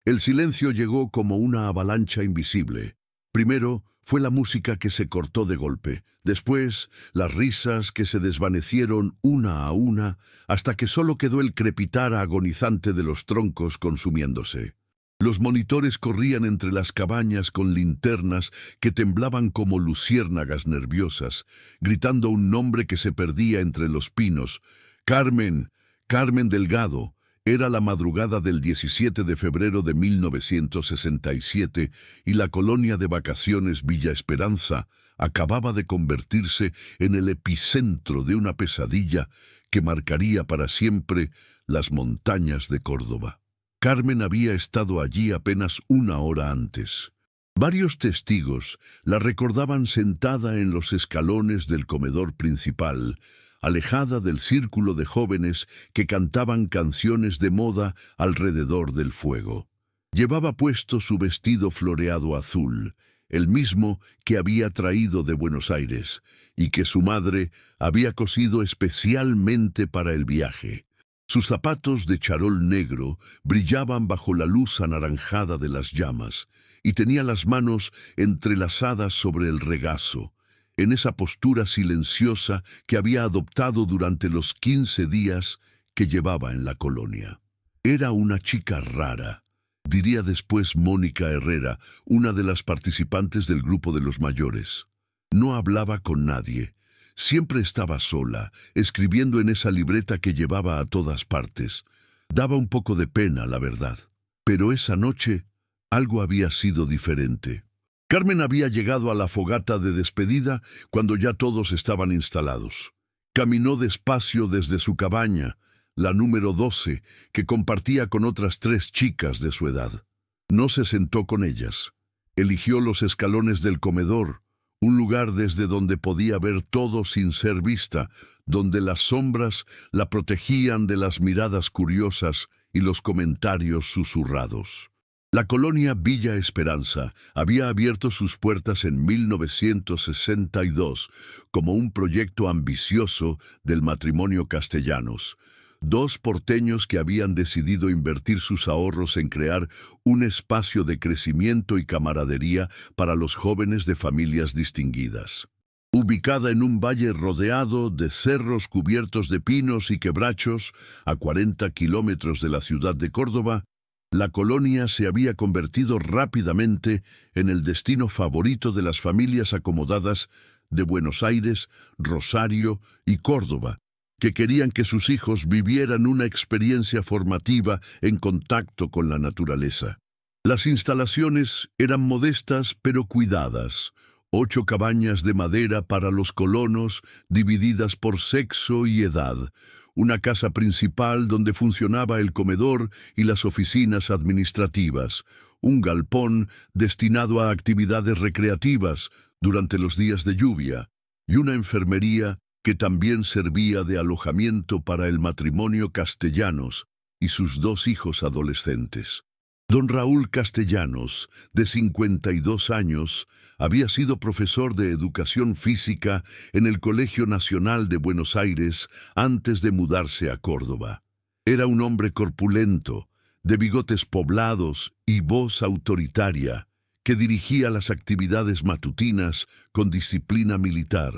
El silencio llegó como una avalancha invisible. Primero fue la música que se cortó de golpe, después las risas que se desvanecieron una a una, hasta que solo quedó el crepitar agonizante de los troncos consumiéndose. Los monitores corrían entre las cabañas con linternas que temblaban como luciérnagas nerviosas, gritando un nombre que se perdía entre los pinos. ¡Carmen! ¡Carmen Delgado! Era la madrugada del 17 de febrero de 1967 y la colonia de vacaciones Villa Esperanza acababa de convertirse en el epicentro de una pesadilla que marcaría para siempre las montañas de Córdoba. Carmen había estado allí apenas una hora antes. Varios testigos la recordaban sentada en los escalones del comedor principal, alejada del círculo de jóvenes que cantaban canciones de moda alrededor del fuego. Llevaba puesto su vestido floreado azul, el mismo que había traído de Buenos Aires y que su madre había cosido especialmente para el viaje. Sus zapatos de charol negro brillaban bajo la luz anaranjada de las llamas y tenía las manos entrelazadas sobre el regazo, en esa postura silenciosa que había adoptado durante los 15 días que llevaba en la colonia. Era una chica rara, diría después Mónica Herrera, una de las participantes del grupo de los mayores. No hablaba con nadie, siempre estaba sola, escribiendo en esa libreta que llevaba a todas partes. Daba un poco de pena, la verdad. Pero esa noche algo había sido diferente. Carmen había llegado a la fogata de despedida cuando ya todos estaban instalados. Caminó despacio desde su cabaña, la número 12, que compartía con otras 3 chicas de su edad. No se sentó con ellas. Eligió los escalones del comedor, un lugar desde donde podía ver todo sin ser vista, donde las sombras la protegían de las miradas curiosas y los comentarios susurrados. La colonia Villa Esperanza había abierto sus puertas en 1962 como un proyecto ambicioso del matrimonio Castellanos, 2 porteños que habían decidido invertir sus ahorros en crear un espacio de crecimiento y camaradería para los jóvenes de familias distinguidas. Ubicada en un valle rodeado de cerros cubiertos de pinos y quebrachos, a 40 kilómetros de la ciudad de Córdoba, la colonia se había convertido rápidamente en el destino favorito de las familias acomodadas de Buenos Aires, Rosario y Córdoba, que querían que sus hijos vivieran una experiencia formativa en contacto con la naturaleza. Las instalaciones eran modestas pero cuidadas. 8 cabañas de madera para los colonos, divididas por sexo y edad. Una casa principal donde funcionaba el comedor y las oficinas administrativas. Un galpón destinado a actividades recreativas durante los días de lluvia. Y una enfermería que también servía de alojamiento para el matrimonio Castellanos y sus 2 hijos adolescentes. Don Raúl Castellanos, de 52 años, había sido profesor de educación física en el Colegio Nacional de Buenos Aires antes de mudarse a Córdoba. Era un hombre corpulento, de bigotes poblados y voz autoritaria, que dirigía las actividades matutinas con disciplina militar.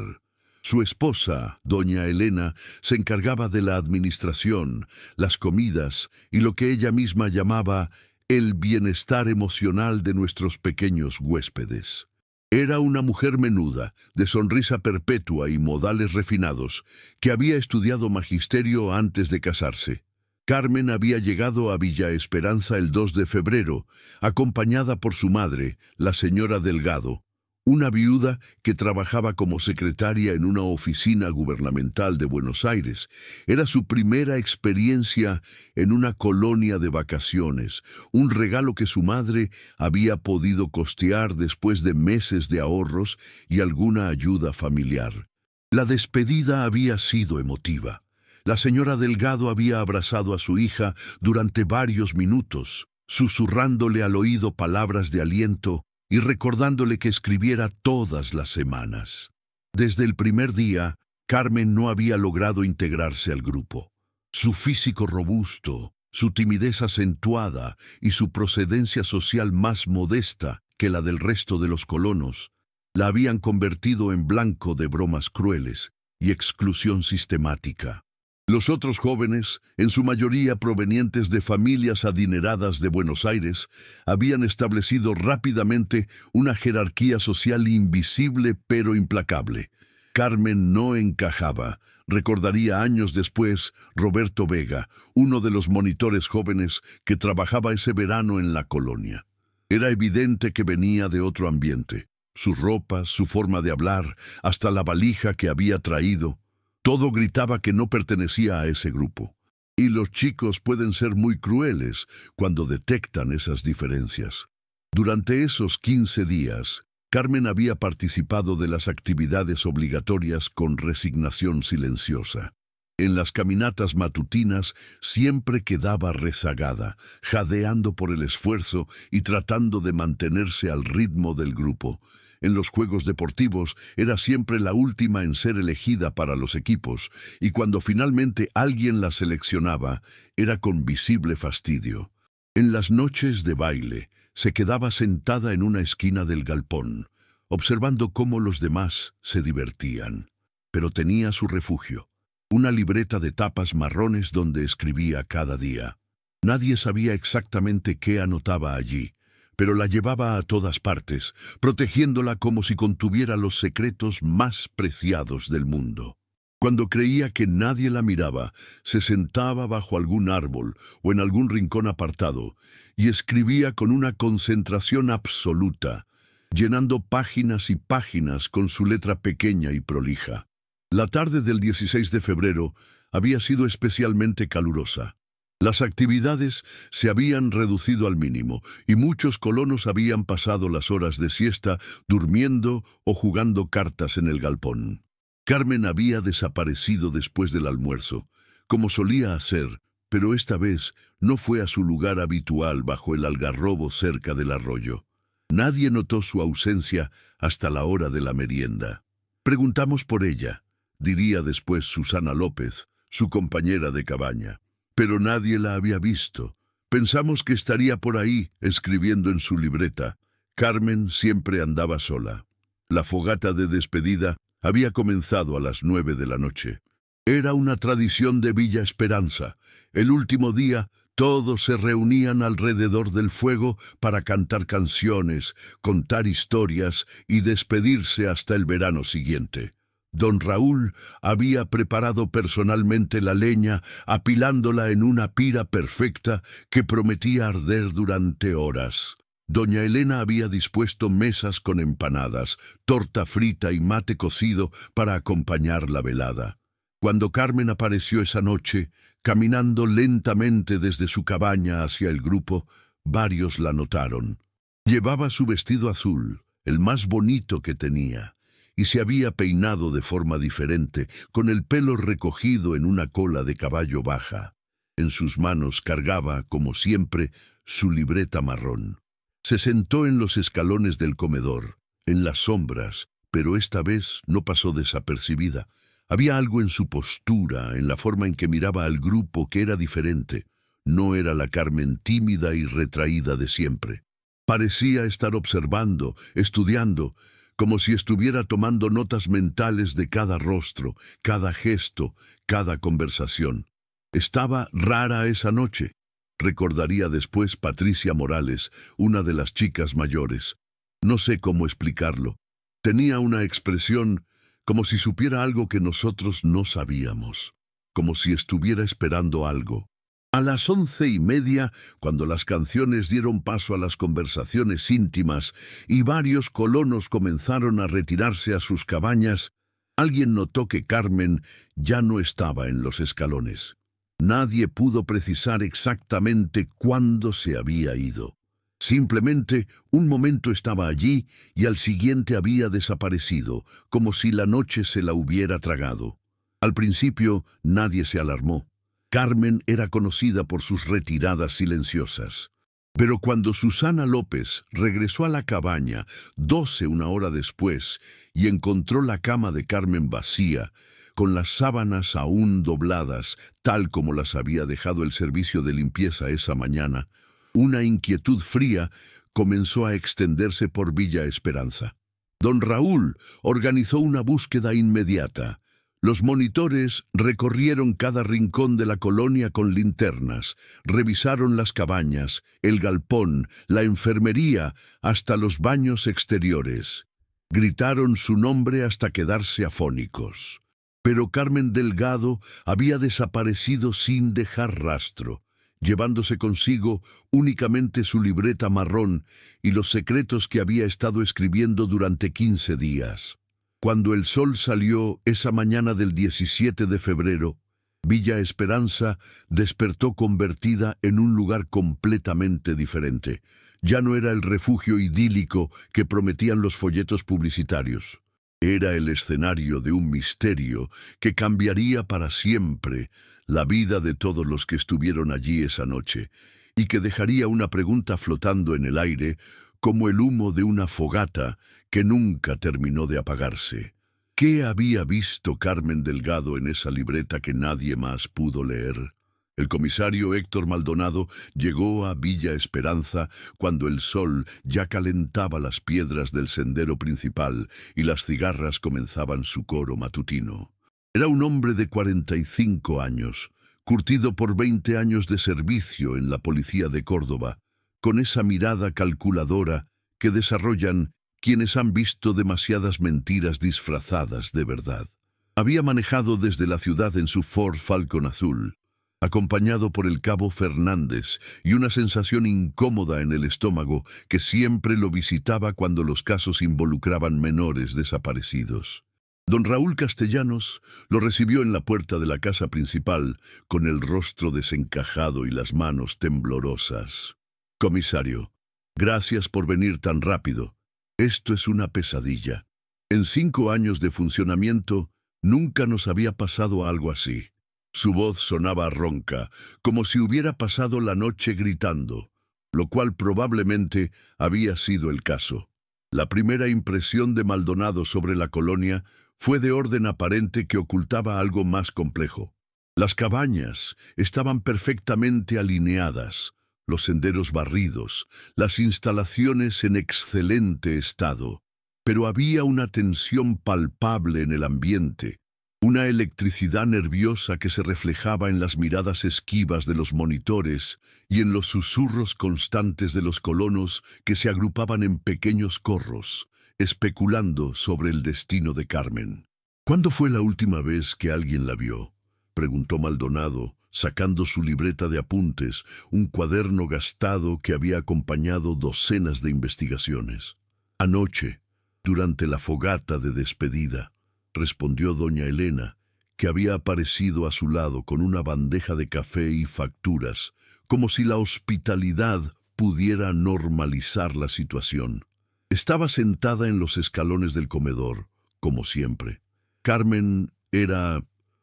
Su esposa, doña Elena, se encargaba de la administración, las comidas y lo que ella misma llamaba el bienestar emocional de nuestros pequeños huéspedes. Era una mujer menuda, de sonrisa perpetua y modales refinados, que había estudiado magisterio antes de casarse. Carmen había llegado a Villa Esperanza el 2 de febrero, acompañada por su madre, la señora Delgado, una viuda que trabajaba como secretaria en una oficina gubernamental de Buenos Aires. Era su primera experiencia en una colonia de vacaciones, un regalo que su madre había podido costear después de meses de ahorros y alguna ayuda familiar. La despedida había sido emotiva. La señora Delgado había abrazado a su hija durante varios minutos, susurrándole al oído palabras de aliento y recordándole que escribiera todas las semanas. Desde el primer día, Carmen no había logrado integrarse al grupo. Su físico robusto, su timidez acentuada y su procedencia social más modesta que la del resto de los colonos, la habían convertido en blanco de bromas crueles y exclusión sistemática. Los otros jóvenes, en su mayoría provenientes de familias adineradas de Buenos Aires, habían establecido rápidamente una jerarquía social invisible pero implacable. Carmen no encajaba, recordaría años después Roberto Vega, uno de los monitores jóvenes que trabajaba ese verano en la colonia. Era evidente que venía de otro ambiente. Sus ropas, su forma de hablar, hasta la valija que había traído, todo gritaba que no pertenecía a ese grupo. Y los chicos pueden ser muy crueles cuando detectan esas diferencias. Durante esos 15 días, Carmen había participado de las actividades obligatorias con resignación silenciosa. En las caminatas matutinas siempre quedaba rezagada, jadeando por el esfuerzo y tratando de mantenerse al ritmo del grupo. En los juegos deportivos era siempre la última en ser elegida para los equipos, y cuando finalmente alguien la seleccionaba, era con visible fastidio. En las noches de baile, se quedaba sentada en una esquina del galpón, observando cómo los demás se divertían. Pero tenía su refugio, una libreta de tapas marrones donde escribía cada día. Nadie sabía exactamente qué anotaba allí, pero la llevaba a todas partes, protegiéndola como si contuviera los secretos más preciados del mundo. Cuando creía que nadie la miraba, se sentaba bajo algún árbol o en algún rincón apartado y escribía con una concentración absoluta, llenando páginas y páginas con su letra pequeña y prolija. La tarde del 16 de febrero había sido especialmente calurosa. Las actividades se habían reducido al mínimo y muchos colonos habían pasado las horas de siesta durmiendo o jugando cartas en el galpón. Carmen había desaparecido después del almuerzo, como solía hacer, pero esta vez no fue a su lugar habitual bajo el algarrobo cerca del arroyo. Nadie notó su ausencia hasta la hora de la merienda. Preguntamos por ella, diría después Susana López, su compañera de cabaña. Pero nadie la había visto. Pensamos que estaría por ahí, escribiendo en su libreta. Carmen siempre andaba sola. La fogata de despedida había comenzado a las 9 de la noche. Era una tradición de Villa Esperanza. El último día, todos se reunían alrededor del fuego para cantar canciones, contar historias y despedirse hasta el verano siguiente. Don Raúl había preparado personalmente la leña, apilándola en una pira perfecta que prometía arder durante horas. Doña Elena había dispuesto mesas con empanadas, torta frita y mate cocido para acompañar la velada. Cuando Carmen apareció esa noche, caminando lentamente desde su cabaña hacia el grupo, varios la notaron. Llevaba su vestido azul, el más bonito que tenía, y se había peinado de forma diferente, con el pelo recogido en una cola de caballo baja. En sus manos cargaba, como siempre, su libreta marrón. Se sentó en los escalones del comedor, en las sombras, pero esta vez no pasó desapercibida. Había algo en su postura, en la forma en que miraba al grupo que era diferente. No era la Carmen tímida y retraída de siempre. Parecía estar observando, estudiando, como si estuviera tomando notas mentales de cada rostro, cada gesto, cada conversación. Estaba rara esa noche, recordaría después Patricia Morales, una de las chicas mayores. No sé cómo explicarlo. Tenía una expresión como si supiera algo que nosotros no sabíamos, como si estuviera esperando algo. A las 11:30, cuando las canciones dieron paso a las conversaciones íntimas y varios colonos comenzaron a retirarse a sus cabañas, alguien notó que Carmen ya no estaba en los escalones. Nadie pudo precisar exactamente cuándo se había ido. Simplemente un momento estaba allí y al siguiente había desaparecido, como si la noche se la hubiera tragado. Al principio nadie se alarmó. Carmen era conocida por sus retiradas silenciosas. Pero cuando Susana López regresó a la cabaña, 12 una hora después, y encontró la cama de Carmen vacía, con las sábanas aún dobladas, tal como las había dejado el servicio de limpieza esa mañana, una inquietud fría comenzó a extenderse por Villa Esperanza. Don Raúl organizó una búsqueda inmediata. Los monitores recorrieron cada rincón de la colonia con linternas, revisaron las cabañas, el galpón, la enfermería, hasta los baños exteriores. Gritaron su nombre hasta quedarse afónicos. Pero Carmen Delgado había desaparecido sin dejar rastro, llevándose consigo únicamente su libreta marrón y los secretos que había estado escribiendo durante 15 días. Cuando el sol salió esa mañana del 17 de febrero, Villa Esperanza despertó convertida en un lugar completamente diferente. Ya no era el refugio idílico que prometían los folletos publicitarios. Era el escenario de un misterio que cambiaría para siempre la vida de todos los que estuvieron allí esa noche, y que dejaría una pregunta flotando en el aire como el humo de una fogata que nunca terminó de apagarse. ¿Qué había visto Carmen Delgado en esa libreta que nadie más pudo leer? El comisario Héctor Maldonado llegó a Villa Esperanza cuando el sol ya calentaba las piedras del sendero principal y las cigarras comenzaban su coro matutino. Era un hombre de 45 años, curtido por 20 años de servicio en la policía de Córdoba, con esa mirada calculadora que desarrollan quienes han visto demasiadas mentiras disfrazadas de verdad. Había manejado desde la ciudad en su Ford Falcon azul, acompañado por el cabo Fernández y una sensación incómoda en el estómago que siempre lo visitaba cuando los casos involucraban menores desaparecidos. Don Raúl Castellanos lo recibió en la puerta de la casa principal con el rostro desencajado y las manos temblorosas. «Comisario, gracias por venir tan rápido. Esto es una pesadilla. En 5 años de funcionamiento nunca nos había pasado algo así». Su voz sonaba ronca, como si hubiera pasado la noche gritando, lo cual probablemente había sido el caso. La primera impresión de Maldonado sobre la colonia fue de orden aparente que ocultaba algo más complejo. Las cabañas estaban perfectamente alineadas, los senderos barridos, las instalaciones en excelente estado, pero había una tensión palpable en el ambiente, una electricidad nerviosa que se reflejaba en las miradas esquivas de los monitores y en los susurros constantes de los colonos que se agrupaban en pequeños corros, especulando sobre el destino de Carmen. «¿Cuándo fue la última vez que alguien la vio?», preguntó Maldonado, sacando su libreta de apuntes, un cuaderno gastado que había acompañado docenas de investigaciones. «Anoche, durante la fogata de despedida», respondió doña Elena, que había aparecido a su lado con una bandeja de café y facturas, como si la hospitalidad pudiera normalizar la situación. Estaba sentada en los escalones del comedor, como siempre. Carmen era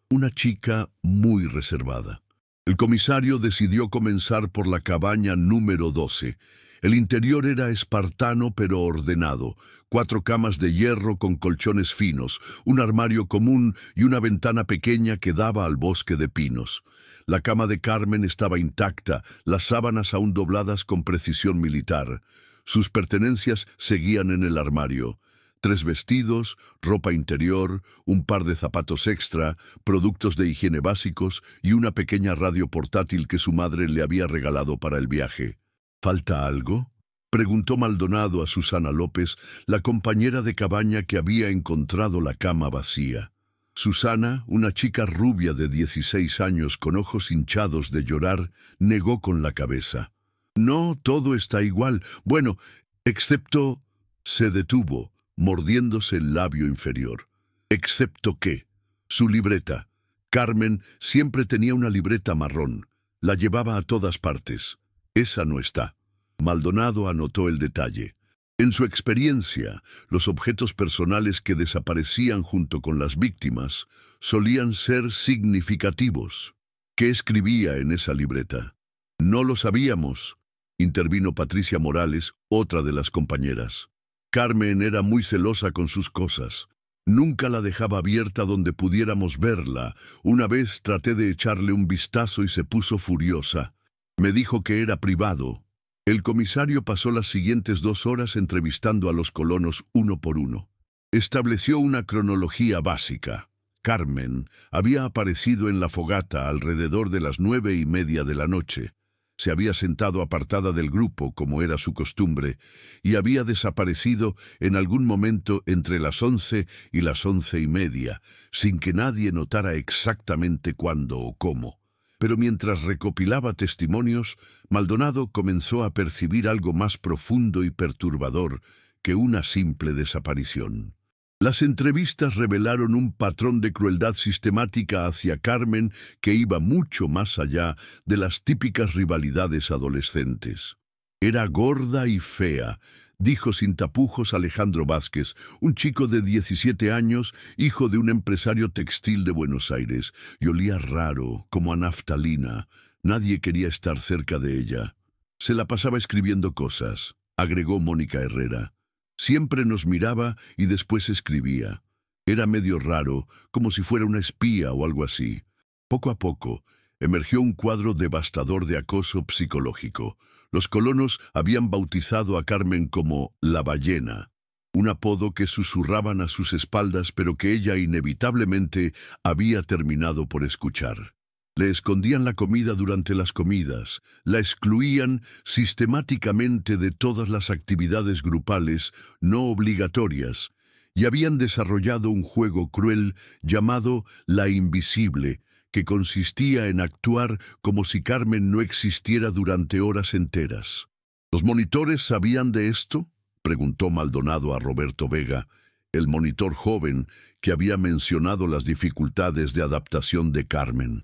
una chica muy reservada. El comisario decidió comenzar por la cabaña número 12. El interior era espartano pero ordenado, 4 camas de hierro con colchones finos, un armario común y una ventana pequeña que daba al bosque de pinos. La cama de Carmen estaba intacta, las sábanas aún dobladas con precisión militar. Sus pertenencias seguían en el armario. 3 vestidos, ropa interior, un par de zapatos extra, productos de higiene básicos y una pequeña radio portátil que su madre le había regalado para el viaje. «¿Falta algo?», preguntó Maldonado a Susana López, la compañera de cabaña que había encontrado la cama vacía. Susana, una chica rubia de 16 años con ojos hinchados de llorar, negó con la cabeza. «No, todo está igual. Bueno, excepto…». Se detuvo, mordiéndose el labio inferior. «¿Excepto qué?». «Su libreta. Carmen siempre tenía una libreta marrón. La llevaba a todas partes. Esa no está». Maldonado anotó el detalle. En su experiencia, los objetos personales que desaparecían junto con las víctimas solían ser significativos. ¿Qué escribía en esa libreta? «No lo sabíamos», intervino Patricia Morales, otra de las compañeras. «Carmen era muy celosa con sus cosas. Nunca la dejaba abierta donde pudiéramos verla. Una vez traté de echarle un vistazo y se puso furiosa. Me dijo que era privado. El comisario pasó las siguientes 2 horas entrevistando a los colonos uno por uno. Estableció una cronología básica. Carmen había aparecido en la fogata alrededor de las 9:30 de la noche. Se había sentado apartada del grupo, como era su costumbre, y había desaparecido en algún momento entre las 11 y las 11:30, sin que nadie notara exactamente cuándo o cómo. Pero mientras recopilaba testimonios, Maldonado comenzó a percibir algo más profundo y perturbador que una simple desaparición. Las entrevistas revelaron un patrón de crueldad sistemática hacia Carmen que iba mucho más allá de las típicas rivalidades adolescentes. Era gorda y fea, dijo sin tapujos Alejandro Vázquez, un chico de 17 años, hijo de un empresario textil de Buenos Aires, y olía raro, como a naftalina. Nadie quería estar cerca de ella. Se la pasaba escribiendo cosas, agregó Mónica Herrera. Siempre nos miraba y después escribía. Era medio raro, como si fuera una espía o algo así. Poco a poco, emergió un cuadro devastador de acoso psicológico. Los colonos habían bautizado a Carmen como la ballena, un apodo que susurraban a sus espaldas pero que ella inevitablemente había terminado por escuchar. Le escondían la comida durante las comidas, la excluían sistemáticamente de todas las actividades grupales no obligatorias y habían desarrollado un juego cruel llamado la invisible, que consistía en actuar como si Carmen no existiera durante horas enteras. ¿Los monitores sabían de esto?, preguntó Maldonado a Roberto Vega, el monitor joven que había mencionado las dificultades de adaptación de Carmen.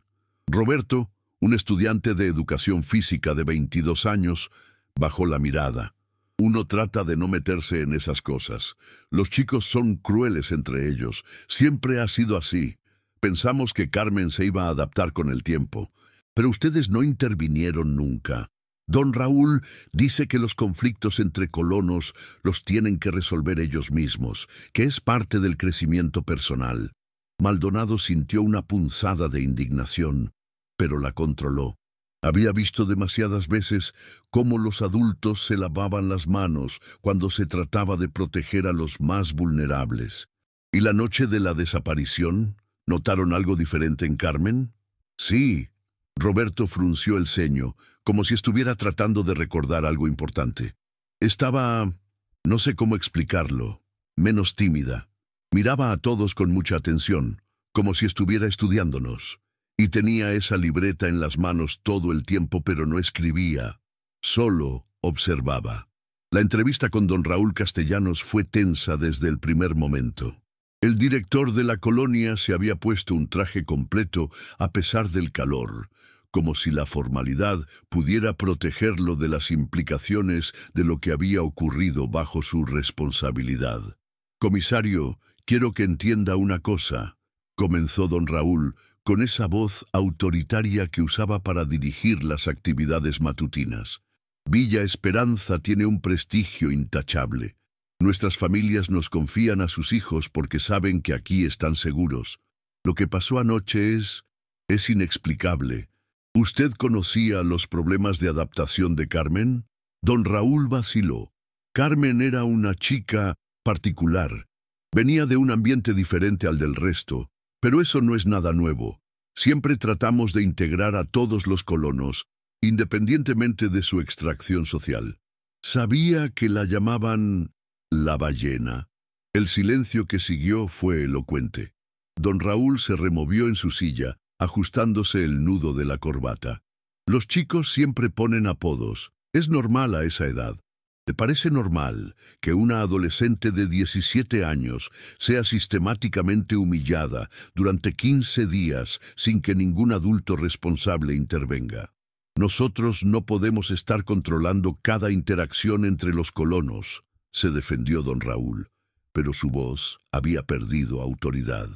Roberto, un estudiante de educación física de 22 años, bajó la mirada. Uno trata de no meterse en esas cosas. Los chicos son crueles entre ellos. Siempre ha sido así. Pensamos que Carmen se iba a adaptar con el tiempo. Pero ustedes no intervinieron nunca. Don Raúl dice que los conflictos entre colonos los tienen que resolver ellos mismos, que es parte del crecimiento personal. Maldonado sintió una punzada de indignación, pero la controló. Había visto demasiadas veces cómo los adultos se lavaban las manos cuando se trataba de proteger a los más vulnerables. ¿Y la noche de la desaparición? ¿Notaron algo diferente en Carmen? Sí. Roberto frunció el ceño, como si estuviera tratando de recordar algo importante. Estaba, no sé cómo explicarlo, menos tímida. Miraba a todos con mucha atención, como si estuviera estudiándonos. Y tenía esa libreta en las manos todo el tiempo, pero no escribía. Solo observaba. La entrevista con don Raúl Castellanos fue tensa desde el primer momento. El director de la colonia se había puesto un traje completo a pesar del calor, como si la formalidad pudiera protegerlo de las implicaciones de lo que había ocurrido bajo su responsabilidad. «Comisario, quiero que entienda una cosa», comenzó don Raúl, con esa voz autoritaria que usaba para dirigir las actividades matutinas. «Villa Esperanza tiene un prestigio intachable. Nuestras familias nos confían a sus hijos porque saben que aquí están seguros. Lo que pasó anoche es inexplicable. ¿Usted conocía los problemas de adaptación de Carmen?» Don Raúl vaciló. Carmen era una chica particular. Venía de un ambiente diferente al del resto, pero eso no es nada nuevo. Siempre tratamos de integrar a todos los colonos, independientemente de su extracción social. Sabía que la llamaban la ballena. El silencio que siguió fue elocuente. Don Raúl se removió en su silla, ajustándose el nudo de la corbata. Los chicos siempre ponen apodos. Es normal a esa edad. ¿Le parece normal que una adolescente de 17 años sea sistemáticamente humillada durante 15 días sin que ningún adulto responsable intervenga? Nosotros no podemos estar controlando cada interacción entre los colonos, se defendió don Raúl, pero su voz había perdido autoridad.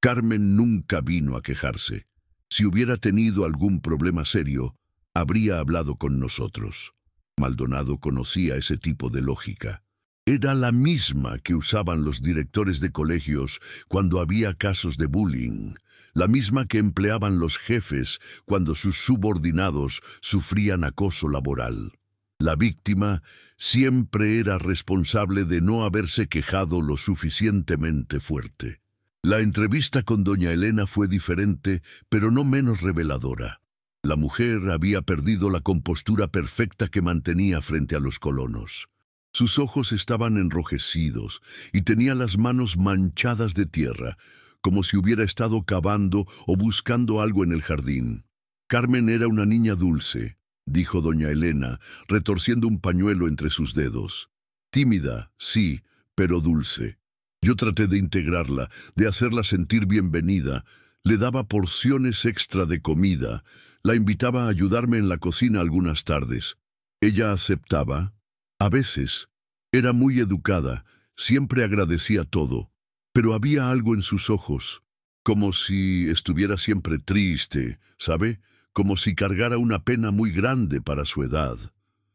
Carmen nunca vino a quejarse. Si hubiera tenido algún problema serio, habría hablado con nosotros. Maldonado conocía ese tipo de lógica. Era la misma que usaban los directores de colegios cuando había casos de bullying, la misma que empleaban los jefes cuando sus subordinados sufrían acoso laboral. La víctima siempre era responsable de no haberse quejado lo suficientemente fuerte. La entrevista con doña Elena fue diferente, pero no menos reveladora. La mujer había perdido la compostura perfecta que mantenía frente a los colonos. Sus ojos estaban enrojecidos y tenía las manos manchadas de tierra, como si hubiera estado cavando o buscando algo en el jardín. Carmen era una niña dulce, dijo doña Elena, retorciendo un pañuelo entre sus dedos. Tímida, sí, pero dulce. Yo traté de integrarla, de hacerla sentir bienvenida. Le daba porciones extra de comida. La invitaba a ayudarme en la cocina algunas tardes. Ella aceptaba. A veces. Era muy educada, siempre agradecía todo, pero había algo en sus ojos, como si estuviera siempre triste, ¿sabe? Como si cargara una pena muy grande para su edad.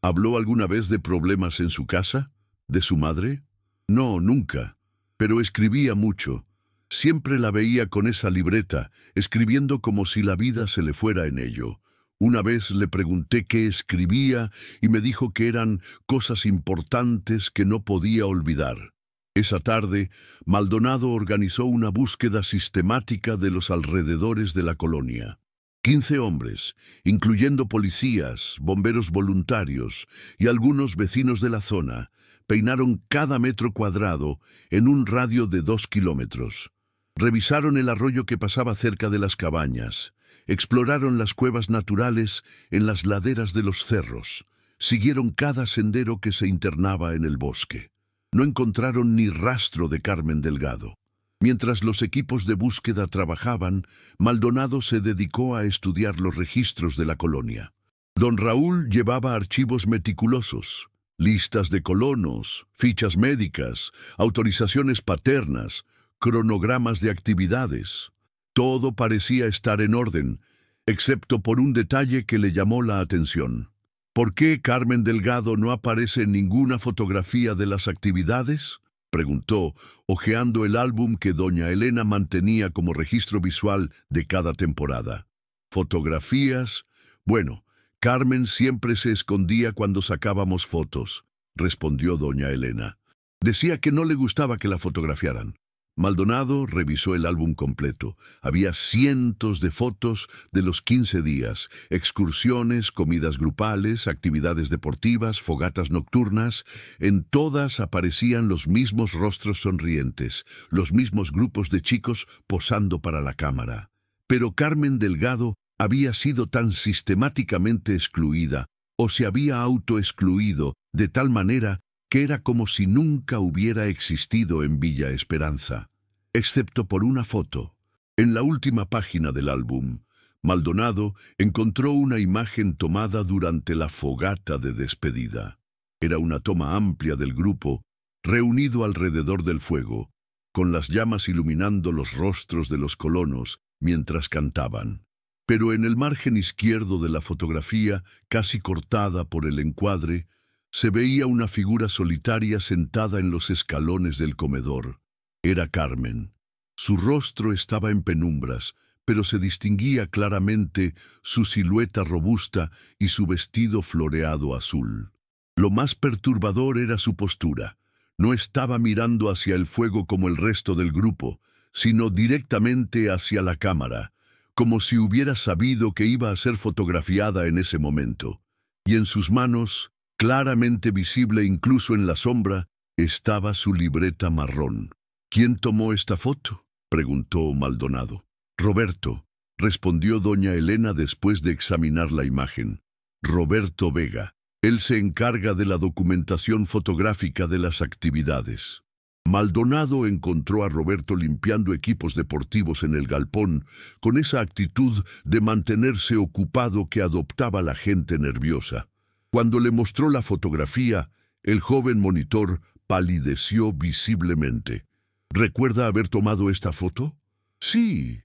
¿Habló alguna vez de problemas en su casa? ¿De su madre? No, nunca. Pero escribía mucho. Siempre la veía con esa libreta, escribiendo como si la vida se le fuera en ello. Una vez le pregunté qué escribía y me dijo que eran cosas importantes que no podía olvidar. Esa tarde, Maldonado organizó una búsqueda sistemática de los alrededores de la colonia. 15 hombres, incluyendo policías, bomberos voluntarios y algunos vecinos de la zona, peinaron cada metro cuadrado en un radio de 2 kilómetros. Revisaron el arroyo que pasaba cerca de las cabañas. Exploraron las cuevas naturales en las laderas de los cerros. Siguieron cada sendero que se internaba en el bosque. No encontraron ni rastro de Carmen Delgado. Mientras los equipos de búsqueda trabajaban, Maldonado se dedicó a estudiar los registros de la colonia. Don Raúl llevaba archivos meticulosos, listas de colonos, fichas médicas, autorizaciones paternas, cronogramas de actividades. Todo parecía estar en orden, excepto por un detalle que le llamó la atención. ¿Por qué Carmen Delgado no aparece en ninguna fotografía de las actividades?, preguntó, hojeando el álbum que doña Elena mantenía como registro visual de cada temporada. ¿Fotografías? Bueno, Carmen siempre se escondía cuando sacábamos fotos, respondió doña Elena. Decía que no le gustaba que la fotografiaran. Maldonado revisó el álbum completo. Había cientos de fotos de los 15 días, excursiones, comidas grupales, actividades deportivas, fogatas nocturnas. En todas aparecían los mismos rostros sonrientes, los mismos grupos de chicos posando para la cámara. Pero Carmen Delgado había sido tan sistemáticamente excluida, o se había autoexcluido de tal manera que era como si nunca hubiera existido en Villa Esperanza, excepto por una foto. En la última página del álbum, Maldonado encontró una imagen tomada durante la fogata de despedida. Era una toma amplia del grupo, reunido alrededor del fuego, con las llamas iluminando los rostros de los colonos mientras cantaban. Pero en el margen izquierdo de la fotografía, casi cortada por el encuadre, se veía una figura solitaria sentada en los escalones del comedor. Era Carmen. Su rostro estaba en penumbras, pero se distinguía claramente su silueta robusta y su vestido floreado azul. Lo más perturbador era su postura. No estaba mirando hacia el fuego como el resto del grupo, sino directamente hacia la cámara, como si hubiera sabido que iba a ser fotografiada en ese momento. Y en sus manos, claramente visible incluso en la sombra, estaba su libreta marrón. ¿Quién tomó esta foto?, preguntó Maldonado. Roberto, respondió doña Elena después de examinar la imagen. Roberto Vega. Él se encarga de la documentación fotográfica de las actividades. Maldonado encontró a Roberto limpiando equipos deportivos en el galpón, con esa actitud de mantenerse ocupado que adoptaba la gente nerviosa. Cuando le mostró la fotografía, el joven monitor palideció visiblemente. ¿Recuerda haber tomado esta foto? Sí,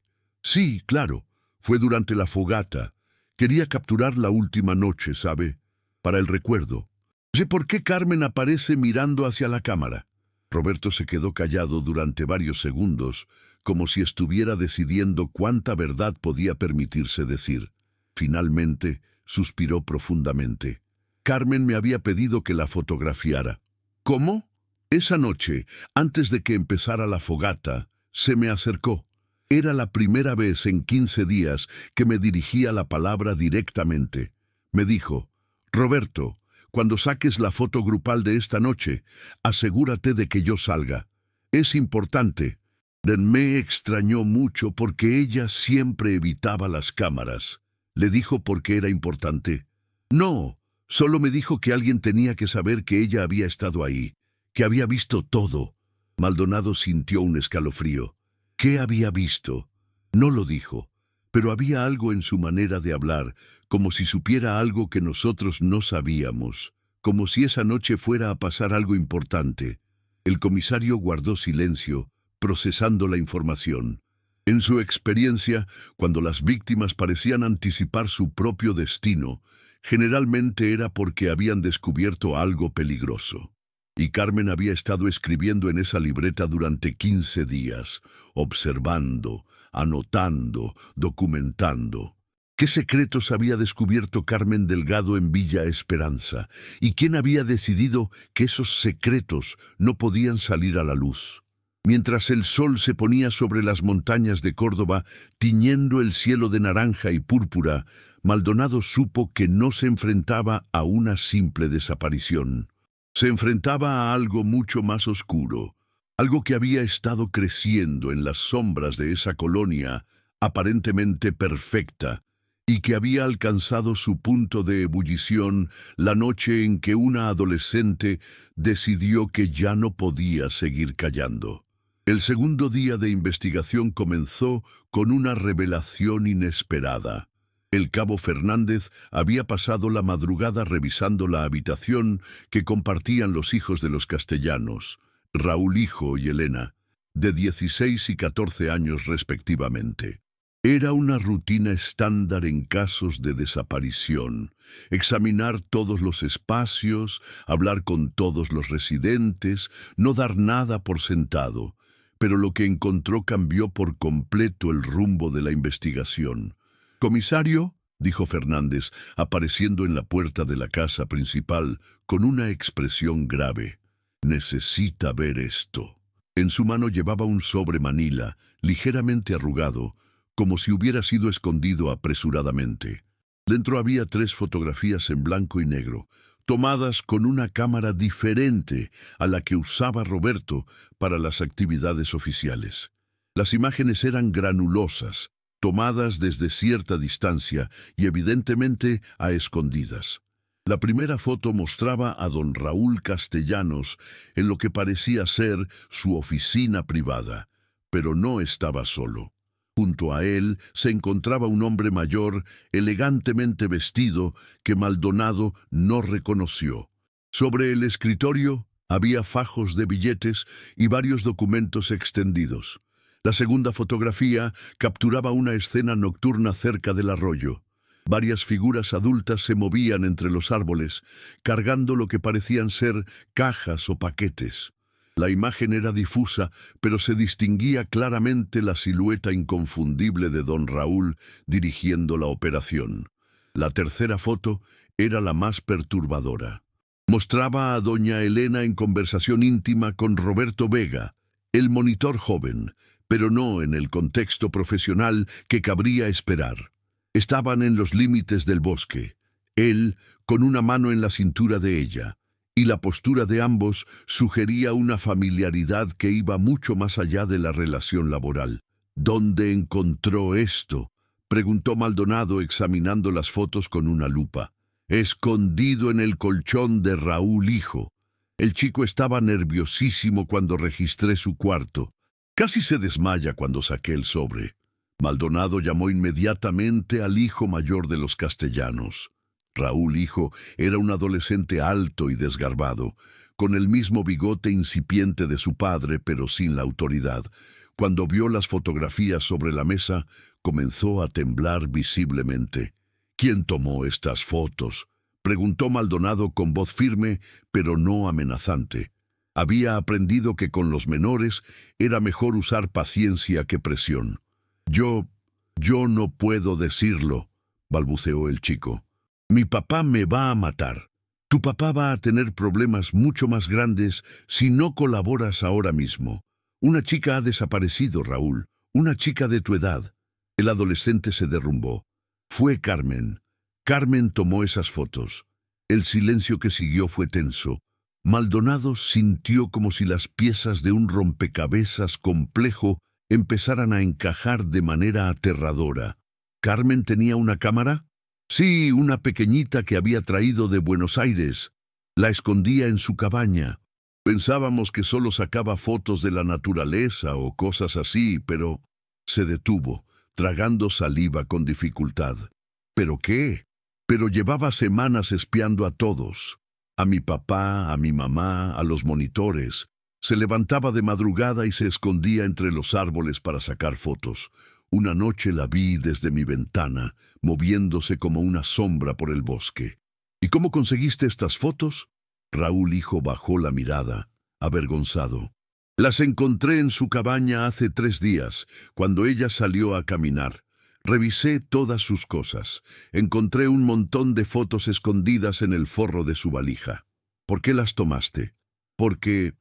claro. Fue durante la fogata. Quería capturar la última noche, ¿sabe? Para el recuerdo. Sé por qué Carmen aparece mirando hacia la cámara. Roberto se quedó callado durante varios segundos, como si estuviera decidiendo cuánta verdad podía permitirse decir. Finalmente, suspiró profundamente. Carmen me había pedido que la fotografiara. ¿Cómo? Esa noche, antes de que empezara la fogata, se me acercó. Era la primera vez en 15 días que me dirigía la palabra directamente. Me dijo, Roberto, cuando saques la foto grupal de esta noche, asegúrate de que yo salga. Es importante. Me extrañó mucho porque ella siempre evitaba las cámaras. ¿Le dijo por qué era importante? No, solo me dijo que alguien tenía que saber que ella había estado ahí, que había visto todo. Maldonado sintió un escalofrío. ¿Qué había visto? No lo dijo, pero había algo en su manera de hablar, como si supiera algo que nosotros no sabíamos, como si esa noche fuera a pasar algo importante. El comisario guardó silencio, procesando la información. En su experiencia, cuando las víctimas parecían anticipar su propio destino, generalmente era porque habían descubierto algo peligroso. Y Carmen había estado escribiendo en esa libreta durante 15 días, observando, anotando, documentando. ¿Qué secretos había descubierto Carmen Delgado en Villa Esperanza? ¿Y quién había decidido que esos secretos no podían salir a la luz? Mientras el sol se ponía sobre las montañas de Córdoba, tiñendo el cielo de naranja y púrpura, Maldonado supo que no se enfrentaba a una simple desaparición. Se enfrentaba a algo mucho más oscuro, algo que había estado creciendo en las sombras de esa colonia aparentemente perfecta y que había alcanzado su punto de ebullición la noche en que una adolescente decidió que ya no podía seguir callando. El segundo día de investigación comenzó con una revelación inesperada. El cabo Fernández había pasado la madrugada revisando la habitación que compartían los hijos de los Castellanos, Raúl Hijo y Elena, de 16 y 14 años respectivamente. Era una rutina estándar en casos de desaparición, examinar todos los espacios, hablar con todos los residentes, no dar nada por sentado, pero lo que encontró cambió por completo el rumbo de la investigación. «Comisario», dijo Fernández, apareciendo en la puerta de la casa principal con una expresión grave, «necesita ver esto». En su mano llevaba un sobre manila, ligeramente arrugado, como si hubiera sido escondido apresuradamente. Dentro había 3 fotografías en blanco y negro, tomadas con una cámara diferente a la que usaba Roberto para las actividades oficiales. Las imágenes eran granulosas, tomadas desde cierta distancia y evidentemente a escondidas. La primera foto mostraba a don Raúl Castellanos en lo que parecía ser su oficina privada, pero no estaba solo. Junto a él se encontraba un hombre mayor, elegantemente vestido, que Maldonado no reconoció. Sobre el escritorio había fajos de billetes y varios documentos extendidos. La segunda fotografía capturaba una escena nocturna cerca del arroyo. Varias figuras adultas se movían entre los árboles, cargando lo que parecían ser cajas o paquetes. La imagen era difusa, pero se distinguía claramente la silueta inconfundible de don Raúl dirigiendo la operación. La tercera foto era la más perturbadora. Mostraba a doña Elena en conversación íntima con Roberto Vega, el monitor joven, pero no en el contexto profesional que cabría esperar. Estaban en los límites del bosque, él con una mano en la cintura de ella, y la postura de ambos sugería una familiaridad que iba mucho más allá de la relación laboral. ¿Dónde encontró esto?, preguntó Maldonado examinando las fotos con una lupa. Escondido en el colchón de Raúl Hijo. El chico estaba nerviosísimo cuando registré su cuarto. Casi se desmaya cuando saqué el sobre. Maldonado llamó inmediatamente al hijo mayor de los Castellanos. Raúl Hijo era un adolescente alto y desgarbado, con el mismo bigote incipiente de su padre, pero sin la autoridad. Cuando vio las fotografías sobre la mesa, comenzó a temblar visiblemente. «¿Quién tomó estas fotos?», Preguntó Maldonado con voz firme, pero no amenazante. Había aprendido que con los menores era mejor usar paciencia que presión. Yo no puedo decirlo, balbuceó el chico. Mi papá me va a matar. Tu papá va a tener problemas mucho más grandes si no colaboras ahora mismo. Una chica ha desaparecido, Raúl. Una chica de tu edad. El adolescente se derrumbó. Fue Carmen. Carmen tomó esas fotos. El silencio que siguió fue tenso. Maldonado sintió como si las piezas de un rompecabezas complejo empezaran a encajar de manera aterradora. ¿Carmen tenía una cámara? Sí, una pequeñita que había traído de Buenos Aires. La escondía en su cabaña. Pensábamos que solo sacaba fotos de la naturaleza o cosas así, pero se detuvo, tragando saliva con dificultad. ¿Pero qué? Pero llevaba semanas espiando a todos. A mi papá, a mi mamá, a los monitores. Se levantaba de madrugada y se escondía entre los árboles para sacar fotos. Una noche la vi desde mi ventana, moviéndose como una sombra por el bosque. ¿Y cómo conseguiste estas fotos? Raúl hijo bajó la mirada, avergonzado. Las encontré en su cabaña hace 3 días, cuando ella salió a caminar. Revisé todas sus cosas. Encontré un montón de fotos escondidas en el forro de su valija. ¿Por qué las tomaste? Porque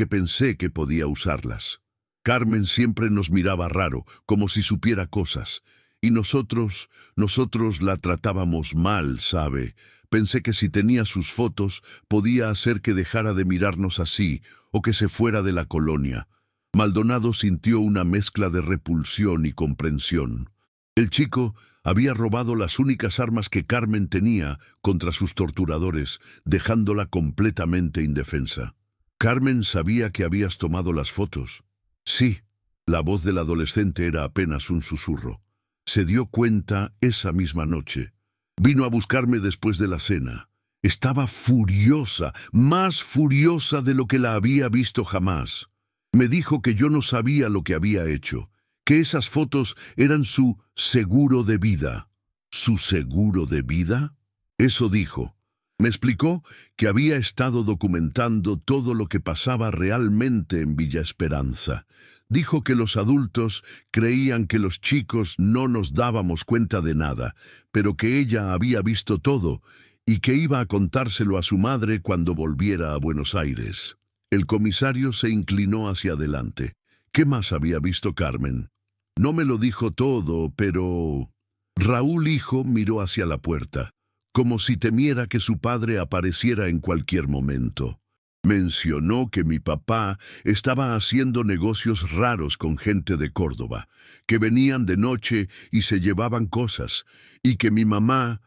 pensé que podía usarlas. Carmen siempre nos miraba raro, como si supiera cosas. Y nosotros la tratábamos mal, ¿sabe? Pensé que si tenía sus fotos, podía hacer que dejara de mirarnos así, o que se fuera de la colonia. Maldonado sintió una mezcla de repulsión y comprensión. El chico había robado las únicas armas que Carmen tenía contra sus torturadores, dejándola completamente indefensa. «¿Carmen sabía que habías tomado las fotos?» «Sí». La voz del adolescente era apenas un susurro. Se dio cuenta esa misma noche. Vino a buscarme después de la cena. Estaba furiosa, más furiosa de lo que la había visto jamás. Me dijo que yo no sabía lo que había hecho, que esas fotos eran su seguro de vida. ¿Su seguro de vida? Eso dijo. Me explicó que había estado documentando todo lo que pasaba realmente en Villa Esperanza. Dijo que los adultos creían que los chicos no nos dábamos cuenta de nada, pero que ella había visto todo y que iba a contárselo a su madre cuando volviera a Buenos Aires. El comisario se inclinó hacia adelante. ¿Qué más había visto Carmen? No me lo dijo todo, pero... Raúl hijo miró hacia la puerta, como si temiera que su padre apareciera en cualquier momento. Mencionó que mi papá estaba haciendo negocios raros con gente de Córdoba, que venían de noche y se llevaban cosas, y que mi mamá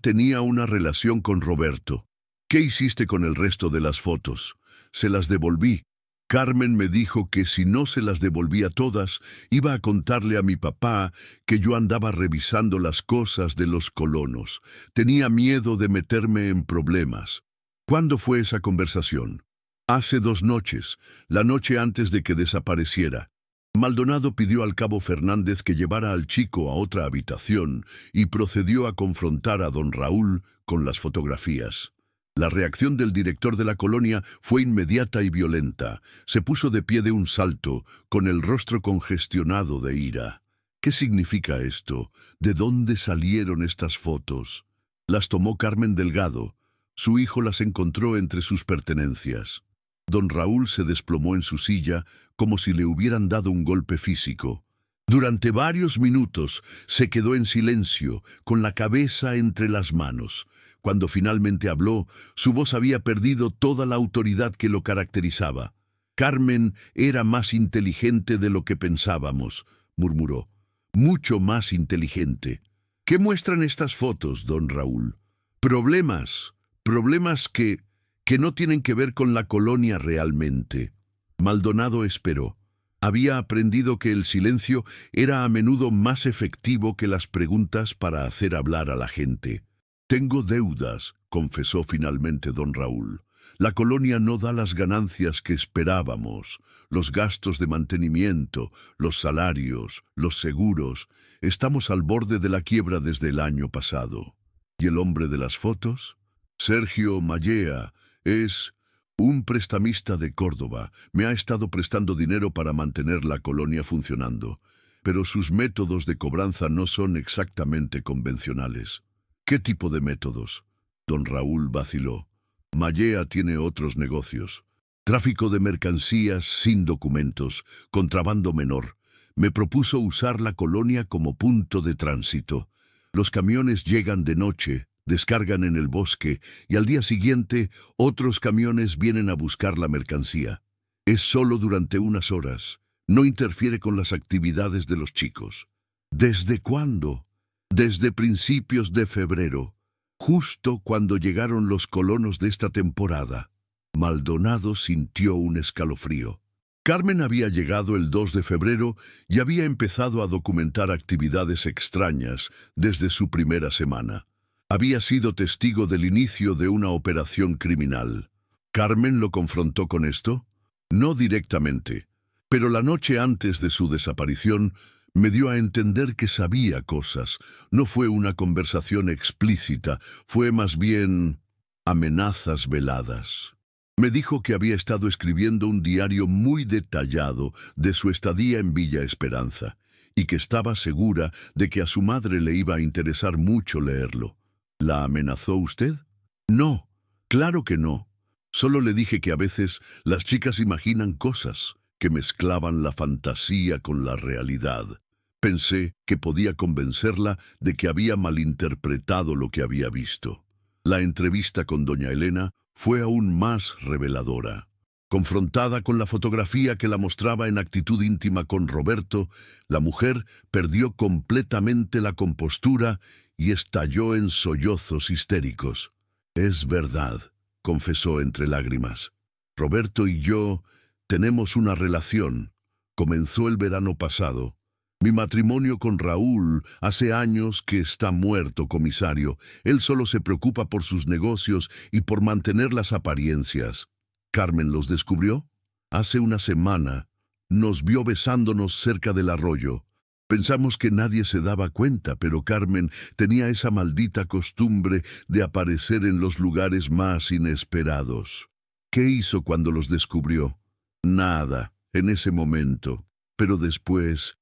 tenía una relación con Roberto. ¿Qué hiciste con el resto de las fotos? Se las devolví. Carmen me dijo que si no se las devolvía todas, iba a contarle a mi papá que yo andaba revisando las cosas de los colonos. Tenía miedo de meterme en problemas. ¿Cuándo fue esa conversación? Hace 2 noches, la noche antes de que desapareciera. Maldonado pidió al cabo Fernández que llevara al chico a otra habitación y procedió a confrontar a don Raúl con las fotografías. La reacción del director de la colonia fue inmediata y violenta. Se puso de pie de un salto, con el rostro congestionado de ira. ¿Qué significa esto? ¿De dónde salieron estas fotos? Las tomó Carmen Delgado. Su hijo las encontró entre sus pertenencias. Don Raúl se desplomó en su silla como si le hubieran dado un golpe físico. Durante varios minutos se quedó en silencio, con la cabeza entre las manos. Cuando finalmente habló, su voz había perdido toda la autoridad que lo caracterizaba. «Carmen era más inteligente de lo que pensábamos», murmuró. «Mucho más inteligente». «¿Qué muestran estas fotos, don Raúl?» Problemas que no tienen que ver con la colonia realmente». Maldonado esperó. Había aprendido que el silencio era a menudo más efectivo que las preguntas para hacer hablar a la gente. «Tengo deudas», confesó finalmente don Raúl. «La colonia no da las ganancias que esperábamos. Los gastos de mantenimiento, los salarios, los seguros. Estamos al borde de la quiebra desde el año pasado». ¿Y el hombre de las fotos? Sergio Mallea es un prestamista de Córdoba. Me ha estado prestando dinero para mantener la colonia funcionando, pero sus métodos de cobranza no son exactamente convencionales. ¿Qué tipo de métodos? Don Raúl vaciló. Mallea tiene otros negocios. Tráfico de mercancías sin documentos, contrabando menor. Me propuso usar la colonia como punto de tránsito. Los camiones llegan de noche, descargan en el bosque y al día siguiente otros camiones vienen a buscar la mercancía. Es solo durante unas horas. No interfiere con las actividades de los chicos. ¿Desde cuándo? Desde principios de febrero, justo cuando llegaron los colonos de esta temporada. Maldonado sintió un escalofrío. Carmen había llegado el 2 de febrero y había empezado a documentar actividades extrañas desde su primera semana. Había sido testigo del inicio de una operación criminal. ¿Carmen lo confrontó con esto? No directamente, pero la noche antes de su desaparición me dio a entender que sabía cosas. No fue una conversación explícita, fue más bien amenazas veladas. Me dijo que había estado escribiendo un diario muy detallado de su estadía en Villa Esperanza y que estaba segura de que a su madre le iba a interesar mucho leerlo. ¿La amenazó usted? No, claro que no. Solo le dije que a veces las chicas imaginan cosas, que mezclaban la fantasía con la realidad. Pensé que podía convencerla de que había malinterpretado lo que había visto. La entrevista con doña Elena fue aún más reveladora. Confrontada con la fotografía que la mostraba en actitud íntima con Roberto, la mujer perdió completamente la compostura y estalló en sollozos histéricos. «Es verdad», confesó entre lágrimas. «Roberto y yo tenemos una relación. Comenzó el verano pasado. Mi matrimonio con Raúl hace años que está muerto, comisario. Él solo se preocupa por sus negocios y por mantener las apariencias». ¿Carmen los descubrió? Hace una semana nos vio besándonos cerca del arroyo. Pensamos que nadie se daba cuenta, pero Carmen tenía esa maldita costumbre de aparecer en los lugares más inesperados. ¿Qué hizo cuando los descubrió? Nada, en ese momento. Pero después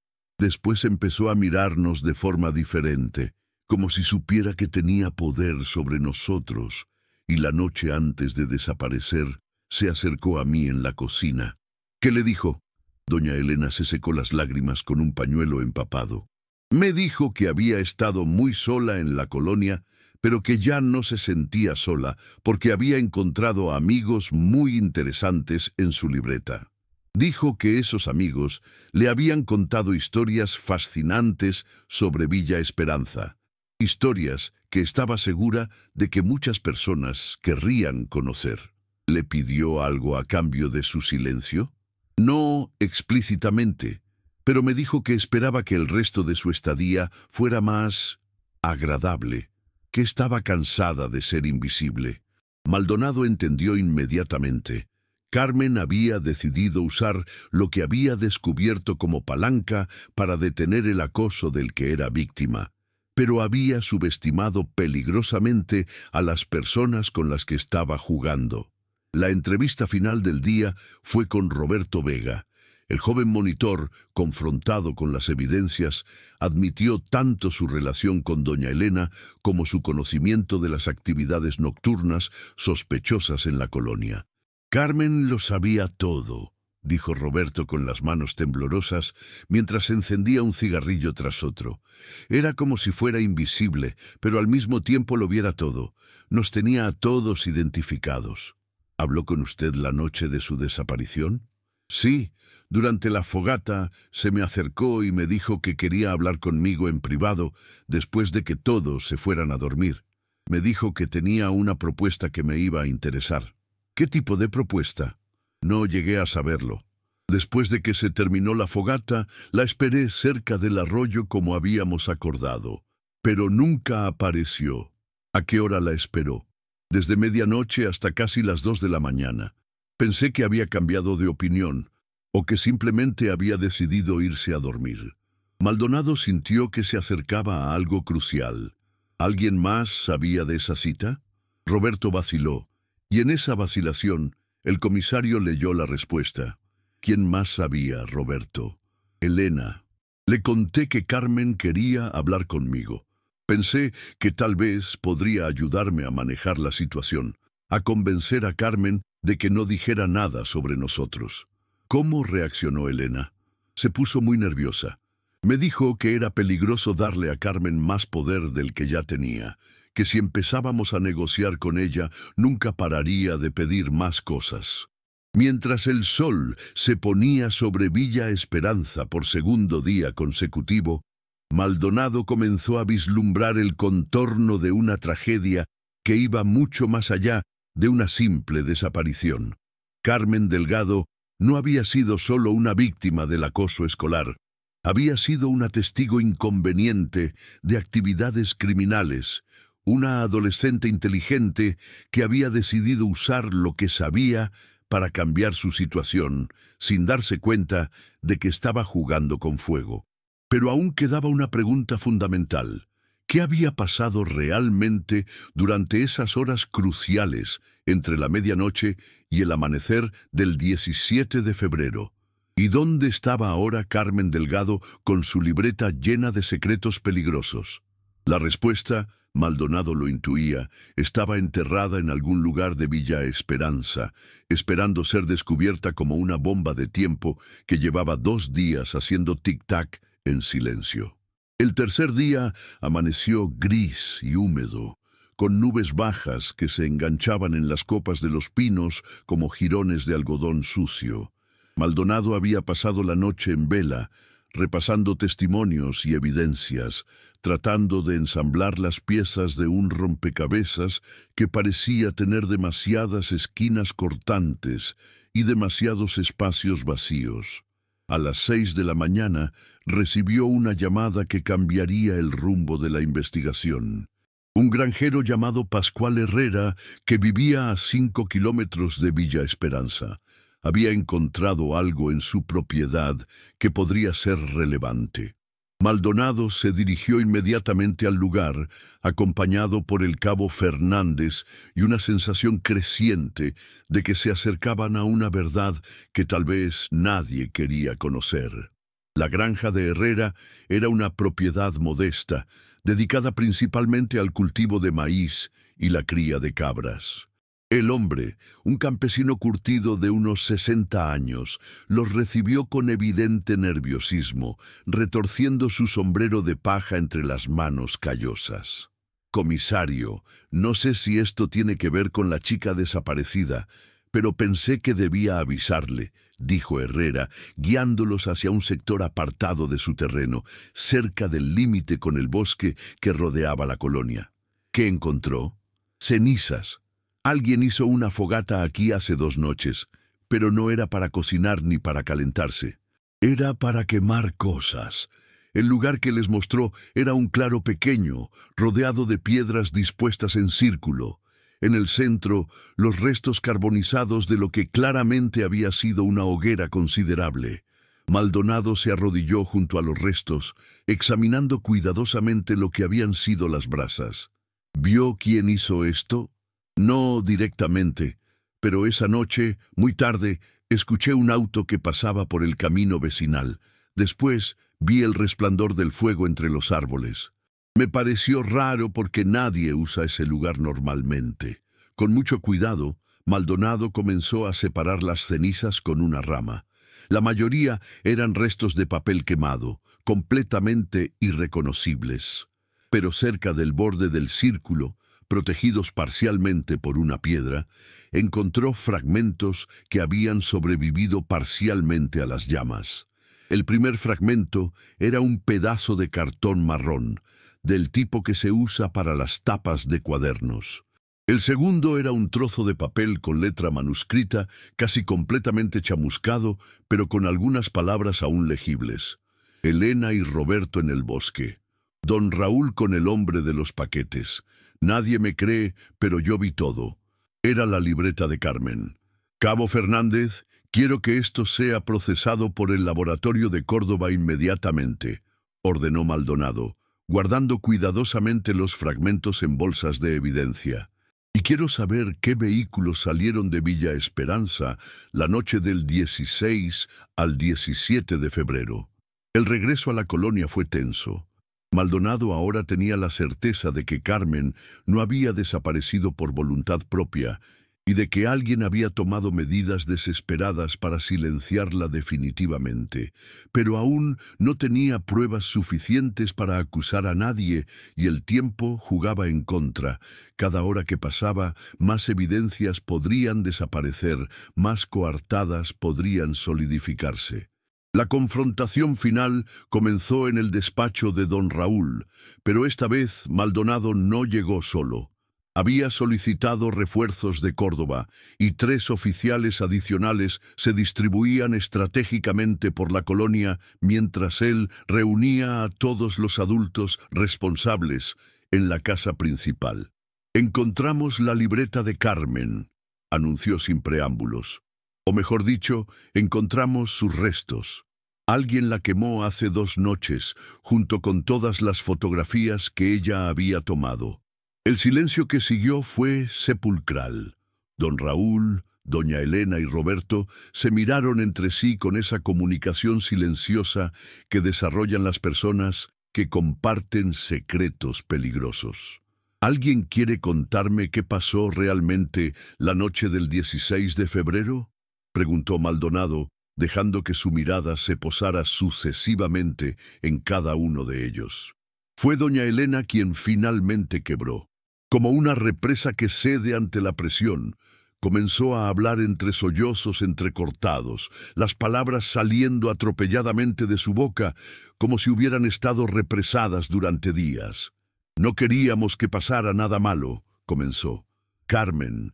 empezó a mirarnos de forma diferente, como si supiera que tenía poder sobre nosotros, y la noche antes de desaparecer, se acercó a mí en la cocina. ¿Qué le dijo? Doña Elena se secó las lágrimas con un pañuelo empapado. Me dijo que había estado muy sola en la colonia, pero que ya no se sentía sola porque había encontrado amigos muy interesantes en su libreta. Dijo que esos amigos le habían contado historias fascinantes sobre Villa Esperanza, historias que estaba segura de que muchas personas querrían conocer. ¿Le pidió algo a cambio de su silencio? No explícitamente, pero me dijo que esperaba que el resto de su estadía fuera más agradable, que estaba cansada de ser invisible. Maldonado entendió inmediatamente. Carmen había decidido usar lo que había descubierto como palanca para detener el acoso del que era víctima, pero había subestimado peligrosamente a las personas con las que estaba jugando. La entrevista final del día fue con Roberto Vega. El joven monitor, confrontado con las evidencias, admitió tanto su relación con doña Elena como su conocimiento de las actividades nocturnas sospechosas en la colonia. «Carmen lo sabía todo», dijo Roberto con las manos temblorosas mientras encendía un cigarrillo tras otro. Era como si fuera invisible, pero al mismo tiempo lo viera todo. Nos tenía a todos identificados. ¿Habló con usted la noche de su desaparición? Sí, durante la fogata se me acercó y me dijo que quería hablar conmigo en privado después de que todos se fueran a dormir. Me dijo que tenía una propuesta que me iba a interesar. ¿Qué tipo de propuesta? No llegué a saberlo. Después de que se terminó la fogata, la esperé cerca del arroyo como habíamos acordado, pero nunca apareció. ¿A qué hora la esperó? Desde medianoche hasta casi las 2 de la mañana. Pensé que había cambiado de opinión, o que simplemente había decidido irse a dormir. Maldonado sintió que se acercaba a algo crucial. ¿Alguien más sabía de esa cita? Roberto vaciló, y en esa vacilación, el comisario leyó la respuesta. ¿Quién más sabía, Roberto? Elena. Le conté que Carmen quería hablar conmigo. Pensé que tal vez podría ayudarme a manejar la situación, a convencer a Carmen de que no dijera nada sobre nosotros. ¿Cómo reaccionó Elena? Se puso muy nerviosa. Me dijo que era peligroso darle a Carmen más poder del que ya tenía, que si empezábamos a negociar con ella, nunca pararía de pedir más cosas. Mientras el sol se ponía sobre Villa Esperanza por segundo día consecutivo, Maldonado comenzó a vislumbrar el contorno de una tragedia que iba mucho más allá de una simple desaparición. Carmen Delgado no había sido solo una víctima del acoso escolar, había sido una testigo inconveniente de actividades criminales, una adolescente inteligente que había decidido usar lo que sabía para cambiar su situación, sin darse cuenta de que estaba jugando con fuego. Pero aún quedaba una pregunta fundamental. ¿Qué había pasado realmente durante esas horas cruciales entre la medianoche y el amanecer del 17 de febrero? ¿Y dónde estaba ahora Carmen Delgado con su libreta llena de secretos peligrosos? La respuesta, Maldonado lo intuía, estaba enterrada en algún lugar de Villa Esperanza, esperando ser descubierta como una bomba de tiempo que llevaba 2 días haciendo tic-tac en silencio. El tercer día amaneció gris y húmedo, con nubes bajas que se enganchaban en las copas de los pinos como jirones de algodón sucio. Maldonado había pasado la noche en vela, repasando testimonios y evidencias, tratando de ensamblar las piezas de un rompecabezas que parecía tener demasiadas esquinas cortantes y demasiados espacios vacíos. A las 6 de la mañana recibió una llamada que cambiaría el rumbo de la investigación. Un granjero llamado Pascual Herrera, que vivía a 5 kilómetros de Villa Esperanza, había encontrado algo en su propiedad que podría ser relevante. Maldonado se dirigió inmediatamente al lugar, acompañado por el cabo Fernández y una sensación creciente de que se acercaban a una verdad que tal vez nadie quería conocer. La granja de Herrera era una propiedad modesta, dedicada principalmente al cultivo de maíz y la cría de cabras. El hombre, un campesino curtido de unos 60 años, los recibió con evidente nerviosismo, retorciendo su sombrero de paja entre las manos callosas. «Comisario, no sé si esto tiene que ver con la chica desaparecida, pero pensé que debía avisarle», dijo Herrera, guiándolos hacia un sector apartado de su terreno, cerca del límite con el bosque que rodeaba la colonia. ¿Qué encontró? Cenizas. Alguien hizo una fogata aquí hace 2 noches, pero no era para cocinar ni para calentarse. Era para quemar cosas. El lugar que les mostró era un claro pequeño, rodeado de piedras dispuestas en círculo. En el centro, los restos carbonizados de lo que claramente había sido una hoguera considerable. Maldonado se arrodilló junto a los restos, examinando cuidadosamente lo que habían sido las brasas. ¿Vio quién hizo esto? No directamente, pero esa noche, muy tarde, escuché un auto que pasaba por el camino vecinal. Después vi el resplandor del fuego entre los árboles. Me pareció raro porque nadie usa ese lugar normalmente. Con mucho cuidado, Maldonado comenzó a separar las cenizas con una rama. La mayoría eran restos de papel quemado, completamente irreconocibles. Pero cerca del borde del círculo, protegidos parcialmente por una piedra, encontró fragmentos que habían sobrevivido parcialmente a las llamas. El primer fragmento era un pedazo de cartón marrón, del tipo que se usa para las tapas de cuadernos. El segundo era un trozo de papel con letra manuscrita, casi completamente chamuscado, pero con algunas palabras aún legibles. Elena y Roberto en el bosque. Don Raúl con el hombre de los paquetes. Nadie me cree, pero yo vi todo. Era la libreta de Carmen. Cabo Fernández, quiero que esto sea procesado por el laboratorio de Córdoba inmediatamente, ordenó Maldonado. guardando cuidadosamente los fragmentos en bolsas de evidencia. Y quiero saber qué vehículos salieron de Villa Esperanza la noche del 16 al 17 de febrero. El regreso a la colonia fue tenso. Maldonado ahora tenía la certeza de que Carmen no había desaparecido por voluntad propia y de que alguien había tomado medidas desesperadas para silenciarla definitivamente, pero aún no tenía pruebas suficientes para acusar a nadie y el tiempo jugaba en contra. Cada hora que pasaba, más evidencias podrían desaparecer, más coartadas podrían solidificarse. La confrontación final comenzó en el despacho de don Raúl, pero esta vez Maldonado no llegó solo. Había solicitado refuerzos de Córdoba y 3 oficiales adicionales se distribuían estratégicamente por la colonia mientras él reunía a todos los adultos responsables en la casa principal. «Encontramos la libreta de Carmen», anunció sin preámbulos. O mejor dicho, encontramos sus restos. Alguien la quemó hace 2 noches, junto con todas las fotografías que ella había tomado. El silencio que siguió fue sepulcral. Don Raúl, doña Elena y Roberto se miraron entre sí con esa comunicación silenciosa que desarrollan las personas que comparten secretos peligrosos. ¿Alguien quiere contarme qué pasó realmente la noche del 16 de febrero? Preguntó Maldonado, dejando que su mirada se posara sucesivamente en cada uno de ellos. Fue doña Elena quien finalmente quebró. Como una represa que cede ante la presión, comenzó a hablar entre sollozos entrecortados, las palabras saliendo atropelladamente de su boca como si hubieran estado represadas durante días. «No queríamos que pasara nada malo», comenzó. Carmen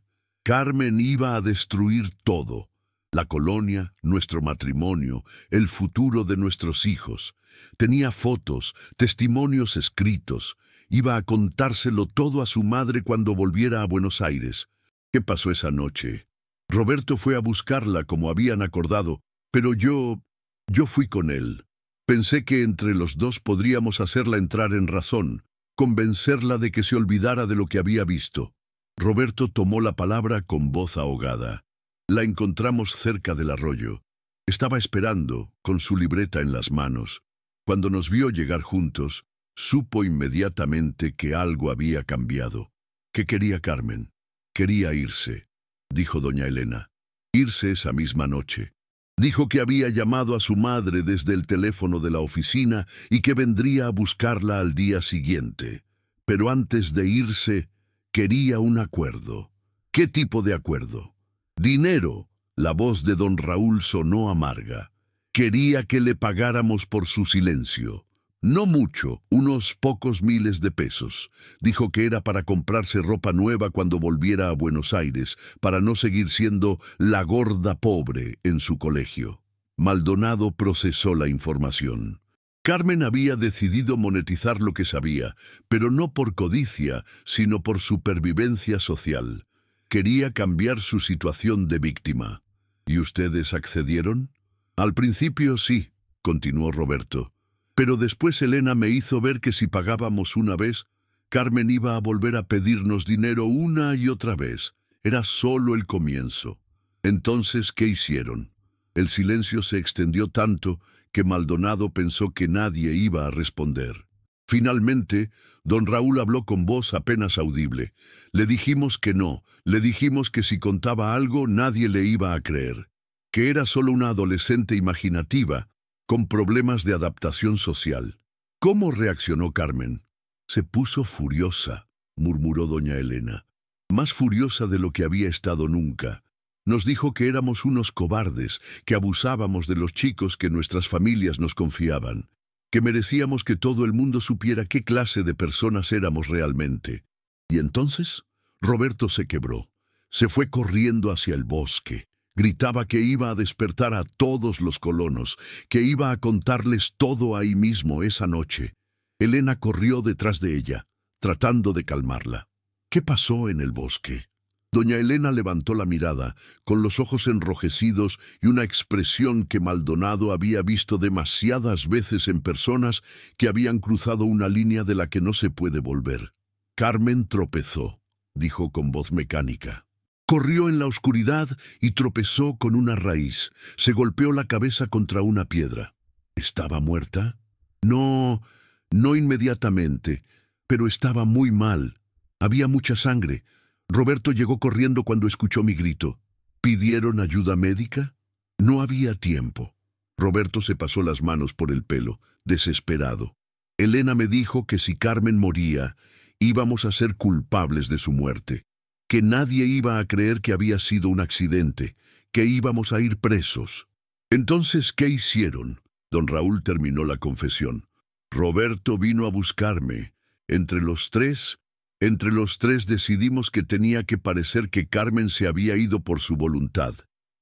iba a destruir todo. La colonia, nuestro matrimonio, el futuro de nuestros hijos. Tenía fotos, testimonios escritos. Iba a contárselo todo a su madre cuando volviera a Buenos Aires. ¿Qué pasó esa noche? Roberto fue a buscarla como habían acordado, pero yo fui con él. Pensé que entre los dos podríamos hacerla entrar en razón, convencerla de que se olvidara de lo que había visto. Roberto tomó la palabra con voz ahogada. La encontramos cerca del arroyo. Estaba esperando, con su libreta en las manos. Cuando nos vio llegar juntos, supo inmediatamente que algo había cambiado. ¿Qué quería Carmen? Quería irse, dijo doña Elena. Irse esa misma noche. Dijo que había llamado a su madre desde el teléfono de la oficina y que vendría a buscarla al día siguiente. Pero antes de irse, quería un acuerdo. ¿Qué tipo de acuerdo? Dinero. La voz de don Raúl sonó amarga. Quería que le pagáramos por su silencio. No mucho, unos pocos miles de pesos. Dijo que era para comprarse ropa nueva cuando volviera a Buenos Aires, para no seguir siendo la gorda pobre en su colegio. Maldonado procesó la información. Carmen había decidido monetizar lo que sabía, pero no por codicia, sino por supervivencia social. Quería cambiar su situación de víctima. ¿Y ustedes accedieron? Al principio sí, continuó Roberto. Pero después Elena me hizo ver que si pagábamos una vez, Carmen iba a volver a pedirnos dinero una y otra vez. Era solo el comienzo. Entonces, ¿qué hicieron? El silencio se extendió tanto que Maldonado pensó que nadie iba a responder. Finalmente, don Raúl habló con voz apenas audible. Le dijimos que no, le dijimos que si contaba algo nadie le iba a creer, que era solo una adolescente imaginativa, con problemas de adaptación social. ¿Cómo reaccionó Carmen? Se puso furiosa, murmuró doña Elena. Más furiosa de lo que había estado nunca. Nos dijo que éramos unos cobardes, que abusábamos de los chicos que nuestras familias nos confiaban, que merecíamos que todo el mundo supiera qué clase de personas éramos realmente. Y entonces, Roberto se quebró. Se fue corriendo hacia el bosque. Gritaba que iba a despertar a todos los colonos, que iba a contarles todo ahí mismo esa noche. Elena corrió detrás de ella, tratando de calmarla. ¿Qué pasó en el bosque? Doña Elena levantó la mirada, con los ojos enrojecidos y una expresión que Maldonado había visto demasiadas veces en personas que habían cruzado una línea de la que no se puede volver. Carmen tropezó, dijo con voz mecánica. Corrió en la oscuridad y tropezó con una raíz. Se golpeó la cabeza contra una piedra. ¿Estaba muerta? No inmediatamente, pero estaba muy mal. Había mucha sangre. Roberto llegó corriendo cuando escuchó mi grito. ¿Pidieron ayuda médica? No había tiempo. Roberto se pasó las manos por el pelo, desesperado. Elena me dijo que si Carmen moría, íbamos a ser culpables de su muerte, que nadie iba a creer que había sido un accidente, que íbamos a ir presos. Entonces, ¿qué hicieron? Don Raúl terminó la confesión. Roberto vino a buscarme. Entre los tres decidimos que tenía que parecer que Carmen se había ido por su voluntad,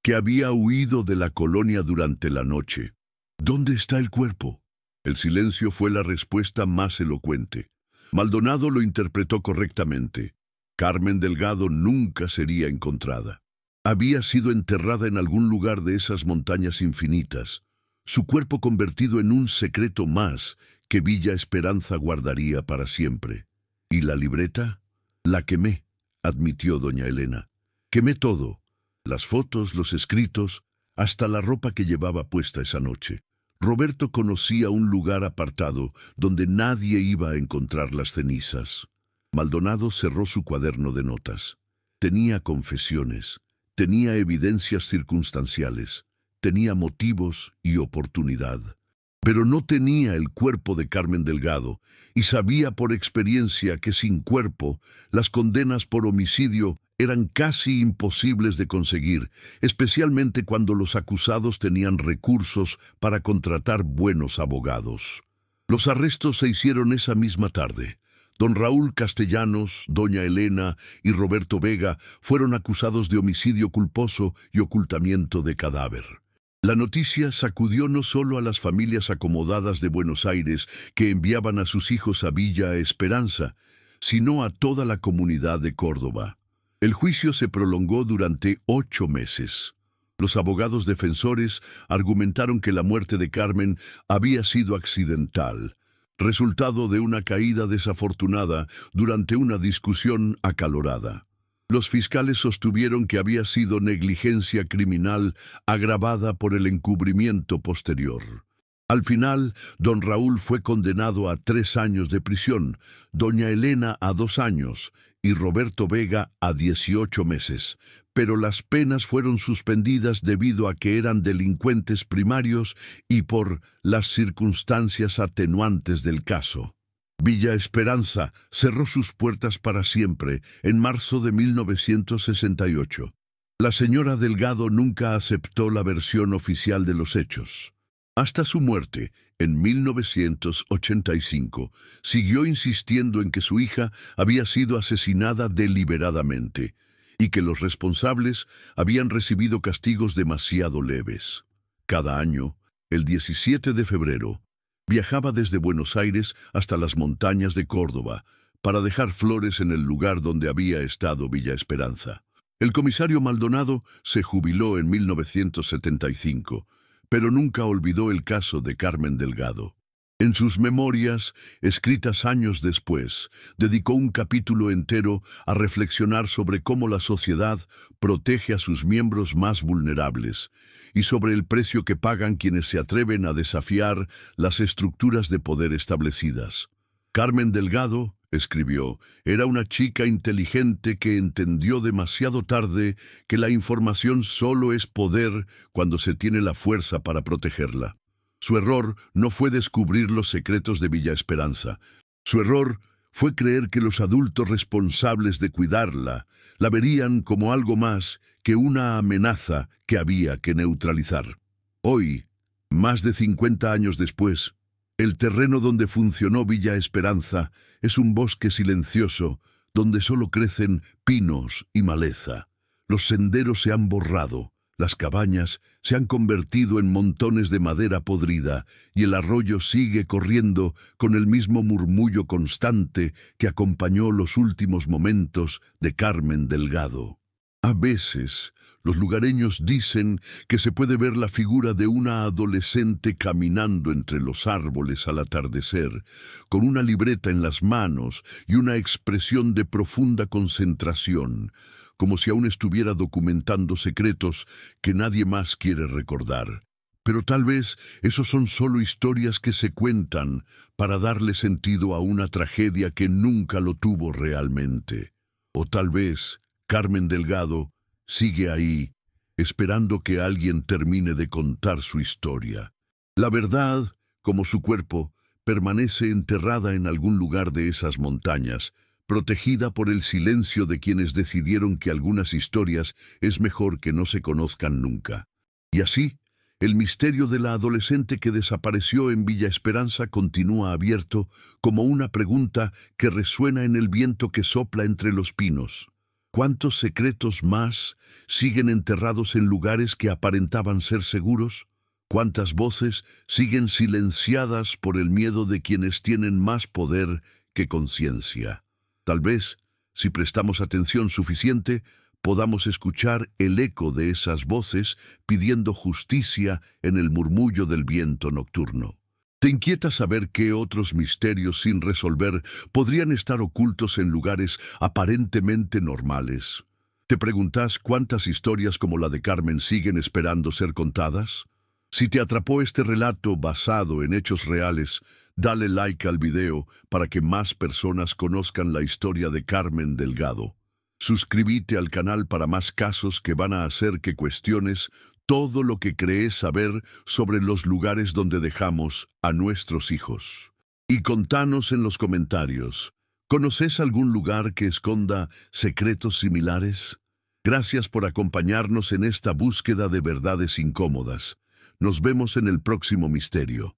que había huido de la colonia durante la noche. ¿Dónde está el cuerpo? El silencio fue la respuesta más elocuente. Maldonado lo interpretó correctamente. Carmen Delgado nunca sería encontrada. Había sido enterrada en algún lugar de esas montañas infinitas, su cuerpo convertido en un secreto más que Villa Esperanza guardaría para siempre. ¿Y la libreta? La quemé, admitió doña Elena. Quemé todo, las fotos, los escritos, hasta la ropa que llevaba puesta esa noche. Roberto conocía un lugar apartado donde nadie iba a encontrar las cenizas. Maldonado cerró su cuaderno de notas. Tenía confesiones, tenía evidencias circunstanciales, tenía motivos y oportunidad. Pero no tenía el cuerpo de Carmen Delgado y sabía por experiencia que sin cuerpo las condenas por homicidio eran casi imposibles de conseguir, especialmente cuando los acusados tenían recursos para contratar buenos abogados. Los arrestos se hicieron esa misma tarde. Don Raúl Castellanos, doña Elena y Roberto Vega fueron acusados de homicidio culposo y ocultamiento de cadáver. La noticia sacudió no solo a las familias acomodadas de Buenos Aires que enviaban a sus hijos a Villa Esperanza, sino a toda la comunidad de Córdoba. El juicio se prolongó durante 8 meses. Los abogados defensores argumentaron que la muerte de Carmen había sido accidental, resultado de una caída desafortunada durante una discusión acalorada. Los fiscales sostuvieron que había sido negligencia criminal agravada por el encubrimiento posterior. Al final, don Raúl fue condenado a 3 años de prisión, doña Elena a 2 años y Roberto Vega a 18 meses, pero las penas fueron suspendidas debido a que eran delincuentes primarios y por las circunstancias atenuantes del caso. Villa Esperanza cerró sus puertas para siempre en marzo de 1968. La señora Delgado nunca aceptó la versión oficial de los hechos. Hasta su muerte, en 1985, siguió insistiendo en que su hija había sido asesinada deliberadamente y que los responsables habían recibido castigos demasiado leves. Cada año, el 17 de febrero, viajaba desde Buenos Aires hasta las montañas de Córdoba para dejar flores en el lugar donde había estado Villa Esperanza. El comisario Maldonado se jubiló en 1975, pero nunca olvidó el caso de Carmen Delgado. En sus memorias, escritas años después, dedicó un capítulo entero a reflexionar sobre cómo la sociedad protege a sus miembros más vulnerables y sobre el precio que pagan quienes se atreven a desafiar las estructuras de poder establecidas. Carmen Delgado, escribió, era una chica inteligente que entendió demasiado tarde que la información solo es poder cuando se tiene la fuerza para protegerla. Su error no fue descubrir los secretos de Villa Esperanza. Su error fue creer que los adultos responsables de cuidarla la verían como algo más que una amenaza que había que neutralizar. Hoy, más de 50 años después, el terreno donde funcionó Villa Esperanza es un bosque silencioso donde solo crecen pinos y maleza. Los senderos se han borrado, Las cabañas se han convertido en montones de madera podrida y el arroyo sigue corriendo con el mismo murmullo constante que acompañó los últimos momentos de Carmen Delgado. A veces, los lugareños dicen que se puede ver la figura de una adolescente caminando entre los árboles al atardecer, con una libreta en las manos y una expresión de profunda concentración, como si aún estuviera documentando secretos que nadie más quiere recordar. Pero tal vez esos son solo historias que se cuentan para darle sentido a una tragedia que nunca lo tuvo realmente. O tal vez Carmen Delgado sigue ahí, esperando que alguien termine de contar su historia. La verdad, como su cuerpo, permanece enterrada en algún lugar de esas montañas, protegida por el silencio de quienes decidieron que algunas historias es mejor que no se conozcan nunca. Y así, el misterio de la adolescente que desapareció en Villa Esperanza continúa abierto como una pregunta que resuena en el viento que sopla entre los pinos. ¿Cuántos secretos más siguen enterrados en lugares que aparentaban ser seguros? ¿Cuántas voces siguen silenciadas por el miedo de quienes tienen más poder que conciencia? Tal vez, si prestamos atención suficiente, podamos escuchar el eco de esas voces pidiendo justicia en el murmullo del viento nocturno. ¿Te inquieta saber qué otros misterios sin resolver podrían estar ocultos en lugares aparentemente normales? ¿Te preguntas cuántas historias como la de Carmen siguen esperando ser contadas? Si te atrapó este relato basado en hechos reales, dale like al video para que más personas conozcan la historia de Carmen Delgado. Suscríbete al canal para más casos que van a hacer que cuestiones todo lo que crees saber sobre los lugares donde dejamos a nuestros hijos. Y contanos en los comentarios, ¿conoces algún lugar que esconda secretos similares? Gracias por acompañarnos en esta búsqueda de verdades incómodas. Nos vemos en el próximo misterio.